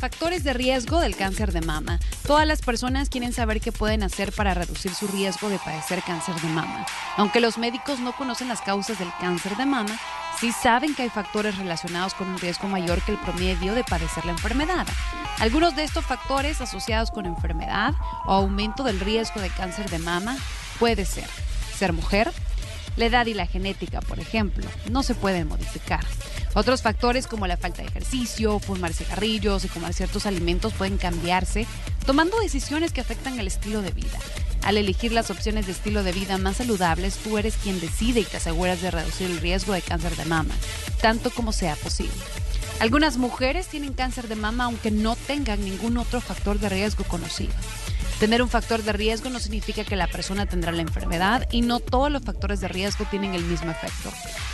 factores de riesgo del cáncer de mama. Todas las personas quieren saber qué pueden hacer para reducir su riesgo de padecer cáncer de mama. Aunque los médicos no conocen las causas del cáncer de mama, sí saben que hay factores relacionados con un riesgo mayor que el promedio de padecer la enfermedad. Algunos de estos factores asociados con enfermedad o aumento del riesgo de cáncer de mama puede ser mujer. La edad y la genética, por ejemplo, no se pueden modificar. Otros factores como la falta de ejercicio, fumar cigarrillos y comer ciertos alimentos pueden cambiarse, tomando decisiones que afectan el estilo de vida. Al elegir las opciones de estilo de vida más saludables, tú eres quien decide y te aseguras de reducir el riesgo de cáncer de mama, tanto como sea posible. Algunas mujeres tienen cáncer de mama aunque no tengan ningún otro factor de riesgo conocido. Tener un factor de riesgo no significa que la persona tendrá la enfermedad y no todos los factores de riesgo tienen el mismo efecto.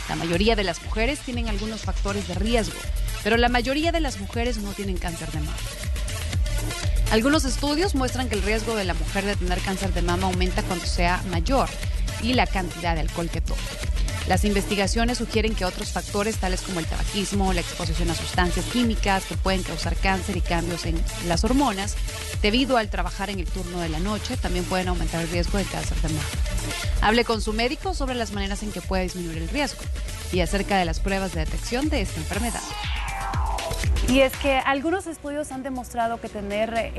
La mayoría de las mujeres tienen algunos factores de riesgo, pero la mayoría de las mujeres no tienen cáncer de mama. Algunos estudios muestran que el riesgo de la mujer de tener cáncer de mama aumenta cuando sea mayor y la cantidad de alcohol que toma. Las investigaciones sugieren que otros factores tales como el tabaquismo, la exposición a sustancias químicas que pueden causar cáncer y cambios en las hormonas, debido al trabajar en el turno de la noche, también pueden aumentar el riesgo de cáncer de mama. Hable con su médico sobre las maneras en que puede disminuir el riesgo y acerca de las pruebas de detección de esta enfermedad. Y es que algunos estudios han demostrado que tener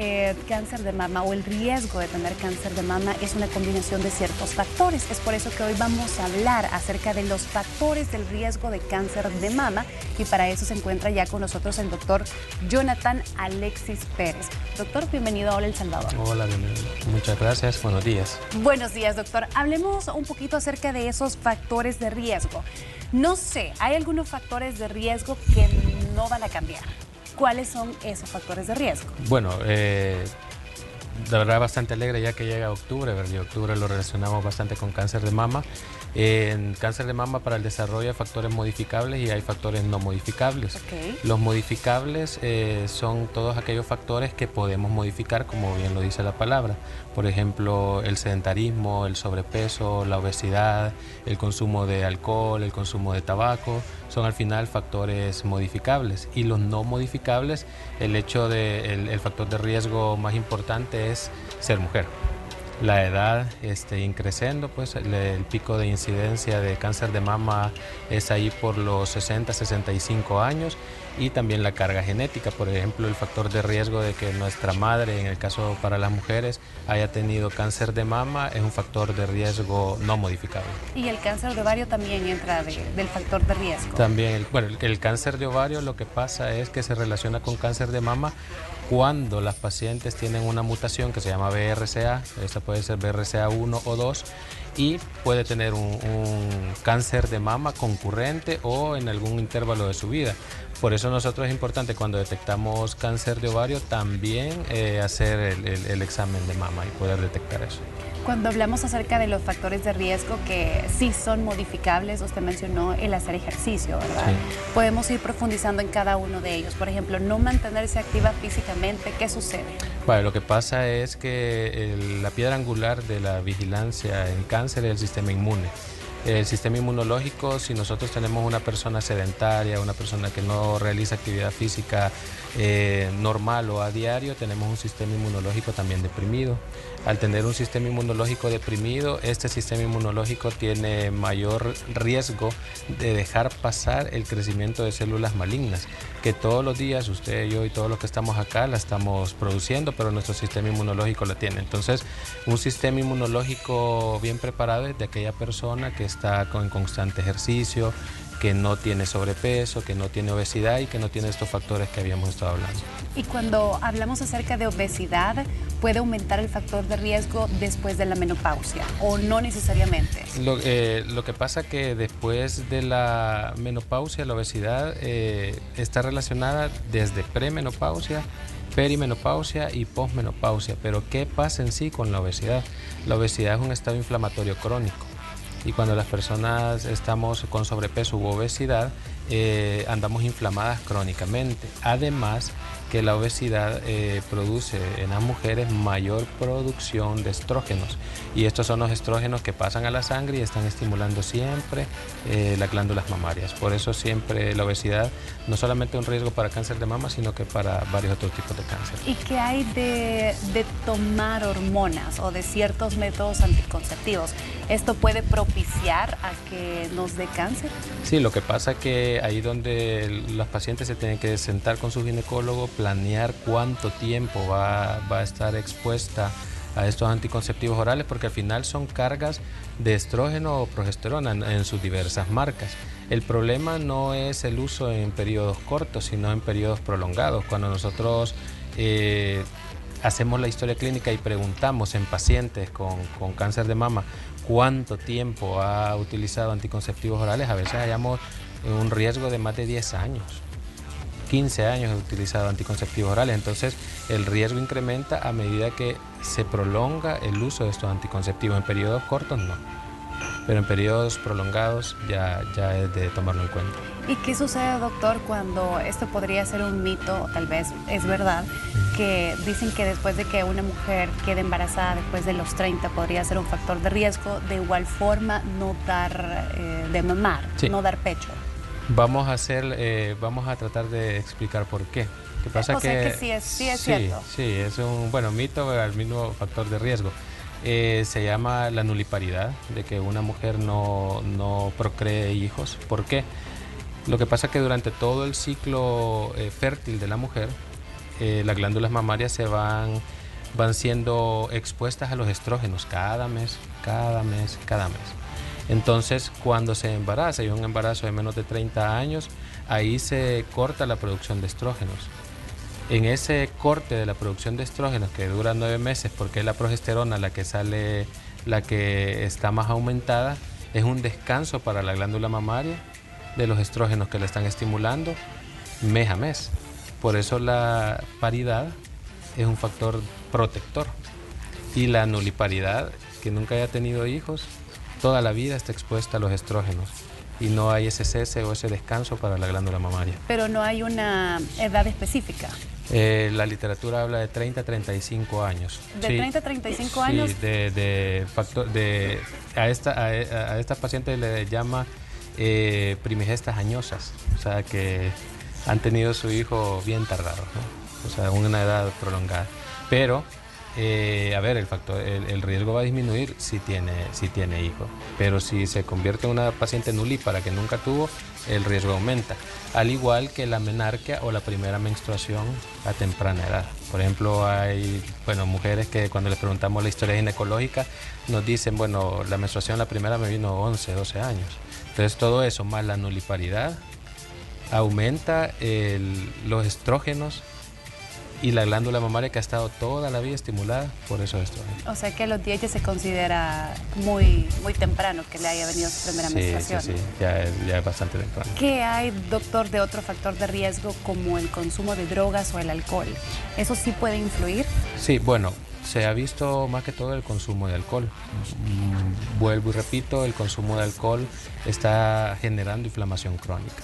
cáncer de mama o el riesgo de tener cáncer de mama es una combinación de ciertos factores. Es por eso que hoy vamos a hablar acerca de los factores del riesgo de cáncer de mama y para eso se encuentra ya con nosotros el doctor Jonathan Alexis Pérez. Doctor, bienvenido a Hola El Salvador. Hola, bienvenido. Muchas gracias. Buenos días. Buenos días, doctor. Hablemos un poquito acerca de esos factores de riesgo. No sé, ¿hay algunos factores de riesgo que no van a cambiar? ¿Cuáles son esos factores de riesgo? Bueno, la verdad bastante alegre ya que llega octubre, ¿verdad? Y octubre lo relacionamos bastante con cáncer de mama. En cáncer de mama para el desarrollo hay factores modificables y hay factores no modificables. Okay. Los modificables son todos aquellos factores que podemos modificar, como bien lo dice la palabra. Por ejemplo, el sedentarismo, el sobrepeso, la obesidad, el consumo de alcohol, el consumo de tabaco, son al final factores modificables. Y los no modificables, el factor de riesgo más importante es ser mujer. La edad increciendo, pues el pico de incidencia de cáncer de mama es ahí por los 60, 65 años y también la carga genética, por ejemplo el factor de riesgo de que nuestra madre, en el caso para las mujeres, haya tenido cáncer de mama es un factor de riesgo no modificable. ¿Y el cáncer de ovario también entra del factor de riesgo? También, el cáncer de ovario lo que pasa es que se relaciona con cáncer de mama cuando las pacientes tienen una mutación que se llama BRCA, esta puede ser BRCA1 o 2, y puede tener un cáncer de mama concurrente o en algún intervalo de su vida. Por eso nosotros es importante cuando detectamos cáncer de ovario también hacer el examen de mama y poder detectar eso. Cuando hablamos acerca de los factores de riesgo que sí son modificables, usted mencionó el hacer ejercicio, ¿verdad? Sí. Podemos ir profundizando en cada uno de ellos. Por ejemplo, no mantenerse activa físicamente, ¿qué sucede? Bueno, lo que pasa es que la piedra angular de la vigilancia en cáncer es el sistema inmune. El sistema inmunológico, si nosotros tenemos una persona sedentaria, una persona que no realiza actividad física normal o a diario, tenemos un sistema inmunológico también deprimido. Al tener un sistema inmunológico deprimido, este sistema inmunológico tiene mayor riesgo de dejar pasar el crecimiento de células malignas, que todos los días usted, yo y todos los que estamos acá la estamos produciendo, pero nuestro sistema inmunológico la tiene. Entonces, un sistema inmunológico bien preparado es de aquella persona que está en constante ejercicio, que no tiene sobrepeso, que no tiene obesidad y que no tiene estos factores que habíamos estado hablando. Y cuando hablamos acerca de obesidad, ¿puede aumentar el factor de riesgo después de la menopausia o no necesariamente? Lo que pasa que después de la menopausia, la obesidad está relacionada desde premenopausia, perimenopausia y posmenopausia. Pero ¿qué pasa en sí con la obesidad? La obesidad es un estado inflamatorio crónico. Y cuando las personas estamos con sobrepeso u obesidad, andamos inflamadas crónicamente. Además que la obesidad produce en las mujeres mayor producción de estrógenos, y estos son los estrógenos que pasan a la sangre y están estimulando siempre las glándulas mamarias. Por eso siempre la obesidad no solamente es un riesgo para cáncer de mama, sino que para varios otros tipos de cáncer. ¿Y qué hay de tomar hormonas o de ciertos métodos anticonceptivos? ¿Esto puede propiciar a que nos dé cáncer? Sí, lo que pasa es que ahí donde las pacientes se tienen que sentar con su ginecólogo, planear cuánto tiempo va a estar expuesta a estos anticonceptivos orales, porque al final son cargas de estrógeno o progesterona en sus diversas marcas. El problema no es el uso en periodos cortos, sino en periodos prolongados. Cuando nosotros hacemos la historia clínica y preguntamos en pacientes con cáncer de mama cuánto tiempo ha utilizado anticonceptivos orales, a veces hallamos un riesgo de más de 10 años. 15 años he utilizado anticonceptivos orales, entonces el riesgo incrementa a medida que se prolonga el uso de estos anticonceptivos. En periodos cortos no, pero en periodos prolongados ya es de tomarlo en cuenta. ¿Y qué sucede, doctor, cuando esto podría ser un mito, o tal vez es verdad, que dicen que después de que una mujer quede embarazada después de los 30 podría ser un factor de riesgo, de igual forma no dar de mamar, sí, no dar pecho? Vamos a tratar de explicar por qué. ¿Qué pasa? O sea que sí es cierto. Sí, es un mito, el mismo factor de riesgo. Se llama la nuliparidad, de que una mujer no procree hijos. ¿Por qué? Lo que pasa es que durante todo el ciclo fértil de la mujer, las glándulas mamarias se van siendo expuestas a los estrógenos cada mes. Entonces, cuando se embaraza, y un embarazo de menos de 30 años, ahí se corta la producción de estrógenos. En ese corte de la producción de estrógenos, que dura 9 meses, porque es la progesterona la que sale, la que está más aumentada, es un descanso para la glándula mamaria de los estrógenos que la están estimulando mes a mes. Por eso la paridad es un factor protector. Y la nuliparidad, que nunca haya tenido hijos, toda la vida está expuesta a los estrógenos y no hay ese cese o ese descanso para la glándula mamaria. Pero no hay una edad específica. La literatura habla de 30 a 35 años. ¿De 30 a 35 años? Sí, a estas pacientes le llama primigestas añosas, o sea que han tenido su hijo bien tardado, ¿no? O sea, una edad prolongada. Pero el riesgo va a disminuir si tiene hijo, pero si se convierte en una paciente nulípara que nunca tuvo, el riesgo aumenta, al igual que la menarquia o la primera menstruación a temprana edad. Por ejemplo, hay mujeres que cuando les preguntamos la historia ginecológica nos dicen, la menstruación la primera me vino 11, 12 años. Entonces todo eso más la nuliparidad aumenta los estrógenos y la glándula mamaria que ha estado toda la vida estimulada por esos estrógenos. O sea que a los 10 ya se considera muy temprano que le haya venido su primera menstruación. Sí, ya es bastante temprano. ¿Qué hay, doctor, de otro factor de riesgo como el consumo de drogas o el alcohol? ¿Eso sí puede influir? Sí, se ha visto más que todo el consumo de alcohol. Vuelvo y repito, el consumo de alcohol está generando inflamación crónica.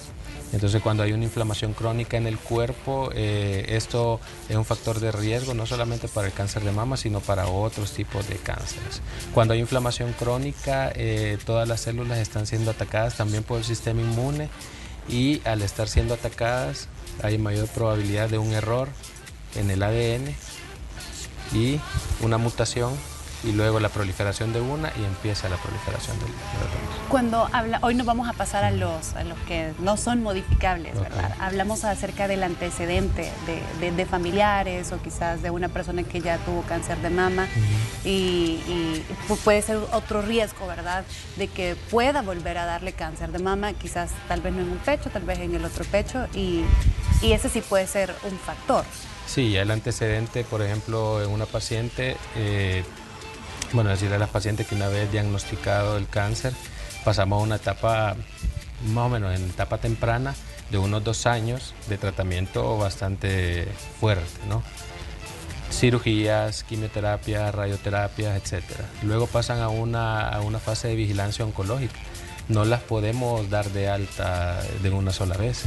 Entonces, cuando hay una inflamación crónica en el cuerpo, esto es un factor de riesgo no solamente para el cáncer de mama, sino para otros tipos de cánceres. Cuando hay inflamación crónica, todas las células están siendo atacadas también por el sistema inmune, y al estar siendo atacadas hay mayor probabilidad de un error en el ADN y una mutación, y luego la proliferación de una, y empieza la proliferación de los demás. Hoy nos vamos a pasar a los que no son modificables, okay, ¿verdad? Hablamos acerca del antecedente de familiares o quizás de una persona que ya tuvo cáncer de mama, y puede ser otro riesgo, ¿verdad? De que pueda volver a darle cáncer de mama, quizás tal vez no en un pecho, tal vez en el otro pecho, y ese sí puede ser un factor. Sí, el antecedente, por ejemplo, en una paciente, decirle a las pacientes que una vez diagnosticado el cáncer, pasamos a una etapa, más o menos en etapa temprana, de unos 2 años de tratamiento bastante fuerte, ¿no? Cirugías, quimioterapia, radioterapias, etc. Luego pasan a una fase de vigilancia oncológica, no las podemos dar de alta de una sola vez.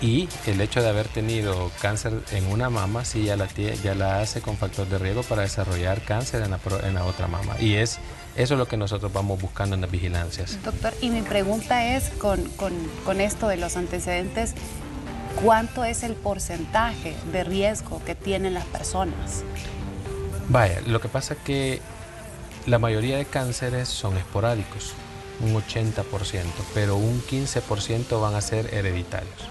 Y el hecho de haber tenido cáncer en una mama, sí ya la hace con factor de riesgo para desarrollar cáncer en la otra mama. Y eso es lo que nosotros vamos buscando en las vigilancias. Doctor, y mi pregunta es, con esto de los antecedentes, ¿cuánto es el porcentaje de riesgo que tienen las personas? Vaya, lo que pasa es que la mayoría de cánceres son esporádicos, un 80%, pero un 15% van a ser hereditarios.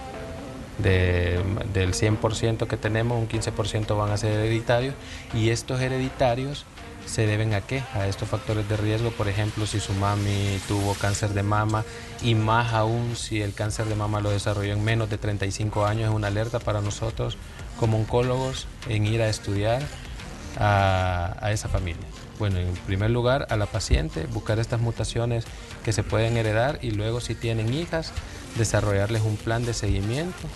Del 100% que tenemos, un 15% van a ser hereditarios, y estos hereditarios se deben ¿a qué? A estos factores de riesgo. Por ejemplo, si su mami tuvo cáncer de mama, y más aún si el cáncer de mama lo desarrolló en menos de 35 años, es una alerta para nosotros como oncólogos en ir a estudiar a esa familia. Bueno, en primer lugar a la paciente, buscar estas mutaciones que se pueden heredar, y luego si tienen hijas, desarrollarles un plan de seguimiento,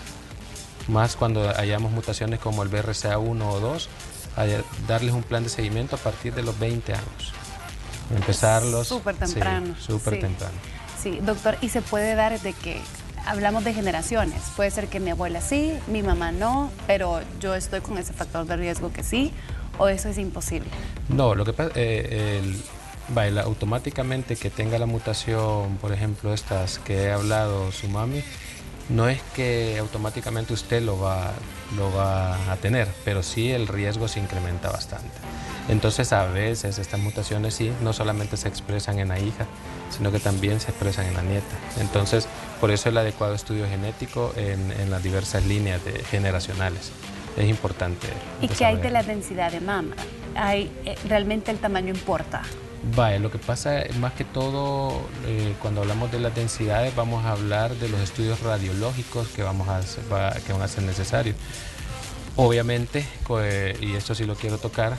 más cuando hayamos mutaciones como el BRCA1 o 2, darles un plan de seguimiento a partir de los 20 años. Empezarlos súper temprano. Sí, súper temprano. Sí, doctor, y se puede dar de que hablamos de generaciones. Puede ser que mi abuela sí, mi mamá no, pero yo estoy con ese factor de riesgo que sí, o eso es imposible. No, lo que pasa automáticamente que tenga la mutación, por ejemplo, estas que he hablado, su mami, no es que automáticamente usted lo va a tener, pero sí el riesgo se incrementa bastante. Entonces a veces estas mutaciones sí, no solamente se expresan en la hija, sino que también se expresan en la nieta. Entonces, por eso el adecuado estudio genético en las diversas líneas generacionales es importante. ¿Y qué hay de la densidad de mama? ¿Realmente el tamaño importa? Vale, lo que pasa más que todo, cuando hablamos de las densidades, vamos a hablar de los estudios radiológicos que van a ser necesarios. Obviamente, y esto sí lo quiero tocar,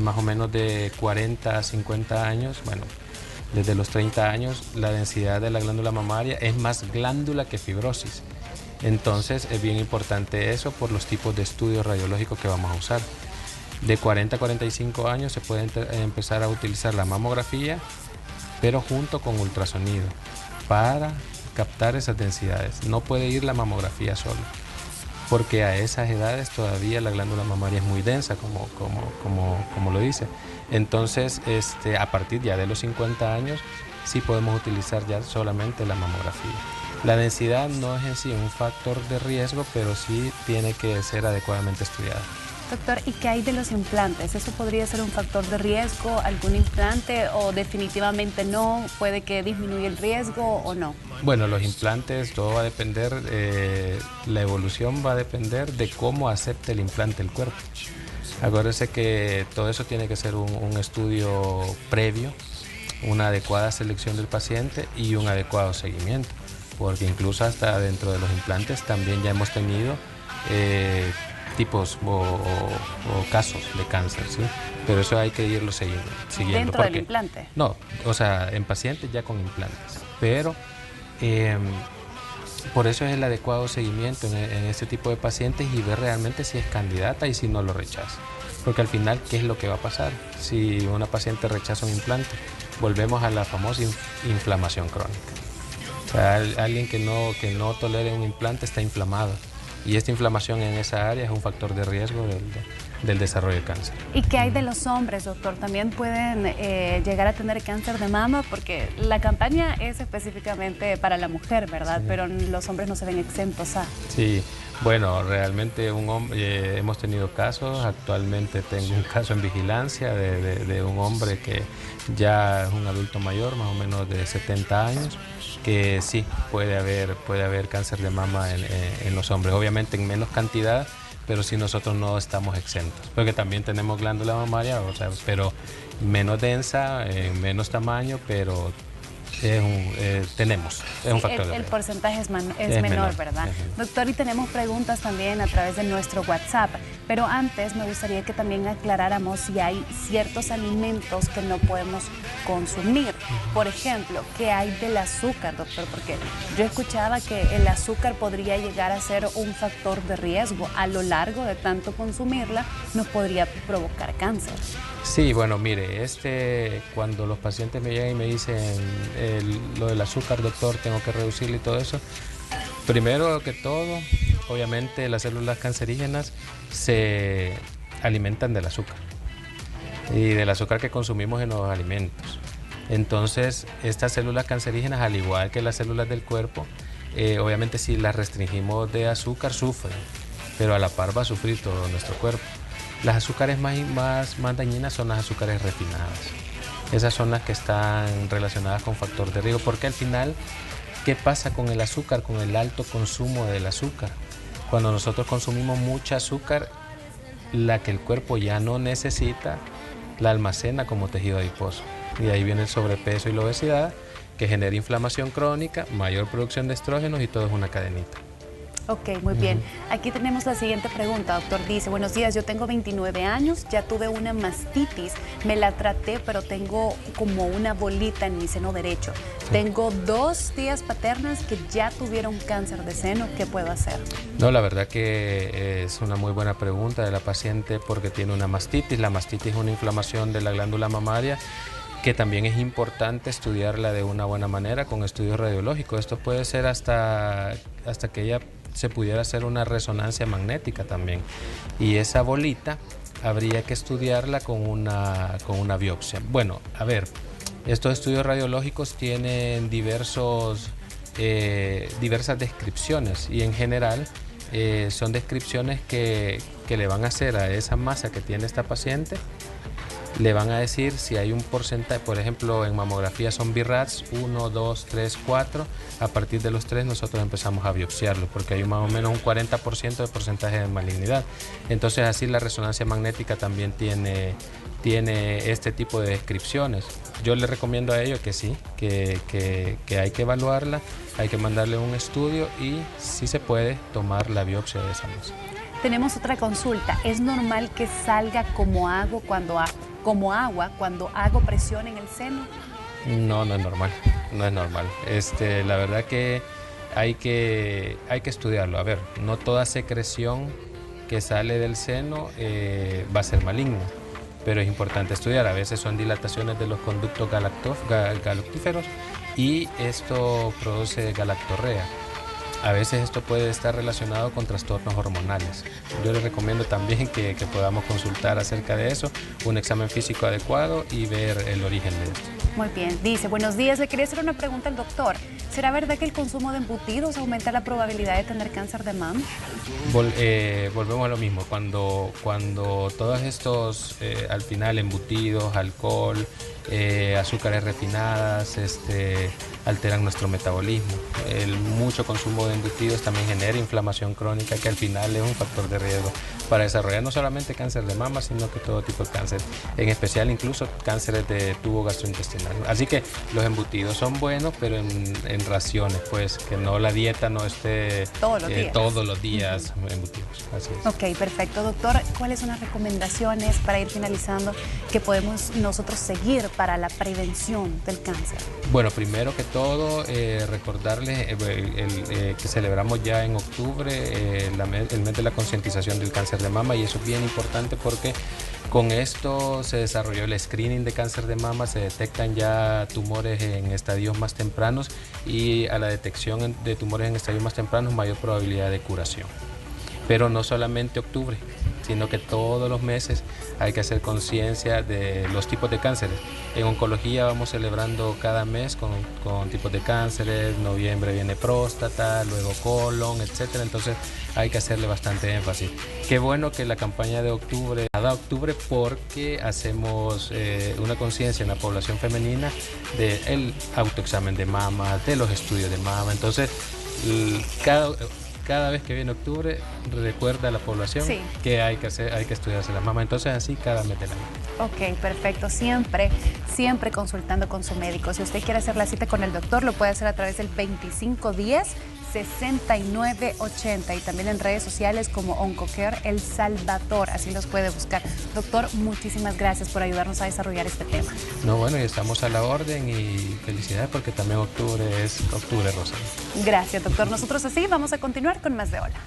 más o menos de 40 a 50 años, bueno, desde los 30 años, la densidad de la glándula mamaria es más glándula que fibrosis. Entonces, es bien importante eso por los tipos de estudios radiológicos que vamos a usar. De 40 a 45 años se puede empezar a utilizar la mamografía, pero junto con ultrasonido, para captar esas densidades. No puede ir la mamografía sola, porque a esas edades todavía la glándula mamaria es muy densa, como lo dice. Entonces, a partir ya de los 50 años, sí podemos utilizar ya solamente la mamografía. La densidad no es en sí un factor de riesgo, pero sí tiene que ser adecuadamente estudiada. Doctor, ¿y qué hay de los implantes? ¿Eso podría ser un factor de riesgo, algún implante, o definitivamente no? ¿Puede que disminuya el riesgo o no? Bueno, los implantes, todo va a depender, la evolución va a depender de cómo acepte el implante el cuerpo. Acuérdese que todo eso tiene que ser un estudio previo, una adecuada selección del paciente y un adecuado seguimiento, porque incluso hasta dentro de los implantes también ya hemos tenido tipos o casos de cáncer, ¿sí? Pero eso hay que irlo siguiendo. ¿Dentro del implante? No, o sea, en pacientes ya con implantes, pero por eso es el adecuado seguimiento en este tipo de pacientes y ver realmente si es candidata y si no lo rechaza. Porque al final, ¿qué es lo que va a pasar? Si una paciente rechaza un implante, volvemos a la famosa inflamación crónica. O sea, alguien que no tolere un implante está inflamado. Y esta inflamación en esa área es un factor de riesgo del desarrollo de cáncer. ¿Y qué hay de los hombres, doctor? ¿También pueden llegar a tener cáncer de mama? Porque la campaña es específicamente para la mujer, ¿verdad? Sí. Pero los hombres no se ven exentos a... Sí, bueno, realmente hemos tenido casos. Actualmente tengo un caso en vigilancia de un hombre que ya es un adulto mayor, más o menos de 70 años, que sí, puede haber cáncer de mama en los hombres, obviamente en menos cantidad, pero sí nosotros no estamos exentos, porque también tenemos glándula mamaria, o sea, pero menos densa, menos tamaño, pero es un factor de riesgo. El porcentaje es menor, ¿verdad? Doctor, y tenemos preguntas también a través de nuestro WhatsApp, pero antes me gustaría que también aclaráramos si hay ciertos alimentos que no podemos consumir. Por ejemplo, ¿qué hay del azúcar, doctor? Porque yo escuchaba que el azúcar podría llegar a ser un factor de riesgo. A lo largo de tanto consumirla, nos podría provocar cáncer. Sí, bueno, mire, cuando los pacientes me llegan y me dicen lo del azúcar, doctor, tengo que reducirlo y todo eso, primero que todo, obviamente las células cancerígenas se alimentan del azúcar y del azúcar que consumimos en los alimentos. Entonces, estas células cancerígenas, al igual que las células del cuerpo, obviamente si las restringimos de azúcar, sufren, pero a la par va a sufrir todo nuestro cuerpo. Las azúcares más dañinas son las azúcares refinadas. Esas son las que están relacionadas con factor de riesgo, porque al final, ¿qué pasa con el azúcar, con el alto consumo del azúcar? Cuando nosotros consumimos mucha azúcar, la que el cuerpo ya no necesita, la almacena como tejido adiposo. Y de ahí viene el sobrepeso y la obesidad, que genera inflamación crónica, mayor producción de estrógenos y todo es una cadenita. Ok, muy bien. Aquí tenemos la siguiente pregunta, doctor. Dice, buenos días, yo tengo 29 años, ya tuve una mastitis, me la traté, pero tengo como una bolita en mi seno derecho. Tengo 2 tías paternas que ya tuvieron cáncer de seno, ¿qué puedo hacer? No, la verdad que es una muy buena pregunta de la paciente porque tiene una mastitis. La mastitis es una inflamación de la glándula mamaria que también es importante estudiarla de una buena manera con estudios radiológicos. Esto puede ser hasta que ella se pudiera hacer una resonancia magnética también. Y esa bolita habría que estudiarla con una biopsia. Bueno, a ver, estos estudios radiológicos tienen diversas descripciones y en general son descripciones que le van a hacer a esa masa que tiene esta paciente. Le van a decir si hay un porcentaje, por ejemplo, en mamografía son BIRATs 1, 2, 3, 4. A partir de los 3 nosotros empezamos a biopsiarlo porque hay más o menos un 40% de porcentaje de malignidad. Entonces así la resonancia magnética también tiene este tipo de descripciones. Yo le recomiendo a ellos que sí, que hay que evaluarla, hay que mandarle un estudio y si se puede tomar la biopsia de esa masa. Tenemos otra consulta. ¿Es normal que salga como agua cuando hago presión en el seno? No, no es normal, no es normal. La verdad que hay que estudiarlo. A ver, no toda secreción que sale del seno va a ser maligna, pero es importante estudiar. A veces son dilataciones de los conductos galactíferos y esto produce galactorrea. A veces esto puede estar relacionado con trastornos hormonales. Yo les recomiendo también que podamos consultar acerca de eso, un examen físico adecuado y ver el origen de esto. Muy bien. Dice, buenos días, le quería hacer una pregunta al doctor. ¿Será verdad que el consumo de embutidos aumenta la probabilidad de tener cáncer de mama? Volvemos a lo mismo. Cuando todos estos, al final, embutidos, alcohol, azúcares refinadas, alteran nuestro metabolismo. El mucho consumo de embutidos también genera inflamación crónica que al final es un factor de riesgo para desarrollar no solamente cáncer de mama, sino que todo tipo de cáncer, en especial incluso cánceres de tubo gastrointestinal. Así que los embutidos son buenos, pero en raciones, pues que no la dieta no esté todos los días embutidos. Así es. Ok, perfecto. Doctor, ¿cuáles son las recomendaciones para ir finalizando que podemos nosotros seguir para la prevención del cáncer? Bueno, primero que todo, recordarles que celebramos ya en octubre el mes de la concientización del cáncer de mama y eso es bien importante porque con esto se desarrolló el screening de cáncer de mama, se detectan ya tumores en estadios más tempranos y a la detección de tumores en estadios más tempranos mayor probabilidad de curación. Pero no solamente octubre, sino que todos los meses hay que hacer conciencia de los tipos de cánceres. En oncología vamos celebrando cada mes con tipos de cánceres, noviembre viene próstata, luego colon, etcétera. Entonces hay que hacerle bastante énfasis. Qué bueno que la campaña de octubre, cada octubre, porque hacemos una conciencia en la población femenina del autoexamen de mama, de los estudios de mama. Entonces, cada vez que viene octubre, recuerda a la población que hay que estudiarse la mama. Entonces, así cada mes del año. Ok, perfecto. Siempre consultando con su médico. Si usted quiere hacer la cita con el doctor, lo puede hacer a través del 2510-6980 y también en redes sociales como OncoCare El Salvador. Así los puede buscar. Doctor, muchísimas gracias por ayudarnos a desarrollar este tema. No, bueno, y estamos a la orden y felicidades porque también octubre es octubre rosa. Gracias, doctor. Nosotros así vamos a continuar con más de Hola.